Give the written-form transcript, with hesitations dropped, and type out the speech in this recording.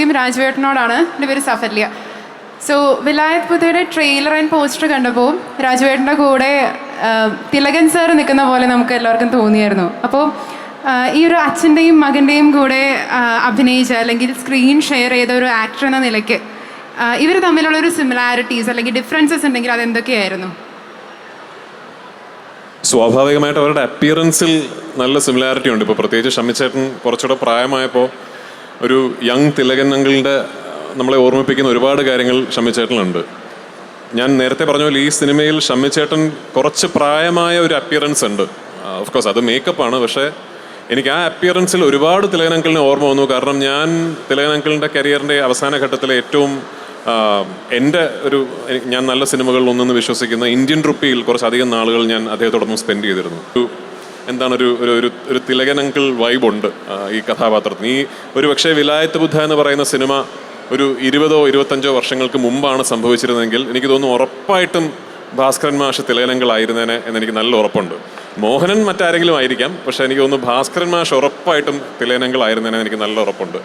ചോദ്യം രാജുവേട്ടനോടാണ്. എൻ്റെ പേര് സഫല്യ. സോ വിലായത് ബുദ്ധയുടെ ട്രെയിലർ ആൻഡ് പോസ്റ്റർ കണ്ടപ്പോൾ രാജുവേട്ടൻ്റെ കൂടെ തിലകൻ സാർ നിൽക്കുന്ന പോലെ നമുക്ക് എല്ലാവർക്കും തോന്നിയായിരുന്നു. അപ്പോൾ ഈ ഒരു അച്ഛൻ്റെയും മകൻ്റെയും കൂടെ അഭിനയിച്ച അല്ലെങ്കിൽ സ്ക്രീൻ ഷെയർ ചെയ്ത ഒരു ആക്ടർ എന്ന നിലയ്ക്ക് ഇവർ തമ്മിലുള്ളൊരു സിമിലാരിറ്റീസ് അല്ലെങ്കിൽ ഡിഫറൻസസ് ഉണ്ടെങ്കിൽ അതെന്തൊക്കെയായിരുന്നു? സ്വാഭാവികമായിട്ട് അവരുടെ അപ്പിയറൻസിൽ നല്ല സിമിലാരിറ്റി ഉണ്ട്. ഇപ്പോൾ പ്രത്യേകിച്ച് ഷമ്മിച്ചേട്ടൻ കുറച്ചുകൂടെ പ്രായമായപ്പോൾ ഒരു യങ് തിലകൻ അങ്കിളിൻ്റെ നമ്മളെ ഓർമ്മിപ്പിക്കുന്ന ഒരുപാട് കാര്യങ്ങൾ ഷമ്മിച്ചേട്ടനുണ്ട്. ഞാൻ നേരത്തെ പറഞ്ഞ പോലെ ഈ സിനിമയിൽ ഷമ്മിച്ചേട്ടൻ കുറച്ച് പ്രായമായ ഒരു അപ്പിയറൻസ് ഉണ്ട്. ഓഫ് കോഴ്സ് അത് മേക്കപ്പാണ്. പക്ഷേ എനിക്ക് ആ അപ്പിയറൻസിൽ ഒരുപാട് തിലകൻ അങ്കിളിനെ ഓർമ്മ വന്നു. കാരണം ഞാൻ തിലകൻ അങ്കിളിൻ്റെ കരിയറിൻ്റെ അവസാന ഘട്ടത്തിലെ ഏറ്റവും ഞാൻ നല്ല സിനിമകളിൽ ഒന്നെന്ന് വിശ്വസിക്കുന്ന ഇന്ത്യൻ റുപ്പിയിൽ കുറച്ചധികം നാളുകൾ ഞാൻ അദ്ദേഹത്തോടൊപ്പം സ്പെൻഡ് ചെയ്തിരുന്നു. ഒരു തിലകൻ അങ്കിൾ വൈബുണ്ട് ഈ കഥാപാത്രത്തിന്. ഒരു പക്ഷേ വിലായത്ത് ബുദ്ധ എന്ന് പറയുന്ന സിനിമ ഒരു 20-25 വർഷങ്ങൾക്ക് മുമ്പാണ് സംഭവിച്ചിരുന്നെങ്കിൽ എനിക്ക് തോന്നുന്നു ഉറപ്പായിട്ടും ഭാസ്കരൻ മാഷ് തിലകൻ അങ്കിൾ ആയിരുന്നേനെ എന്നെനിക്ക് നല്ല ഉറപ്പുണ്ട്. മോഹനൻ മറ്റാരെങ്കിലും ആയിരിക്കാം, പക്ഷേ എനിക്ക് തോന്നുന്നു ഭാസ്കരൻ മാഷ് ഉറപ്പായിട്ടും തിലകൻ അങ്കിൾ ആയിരുന്നേനെ എനിക്ക് നല്ല ഉറപ്പുണ്ട്.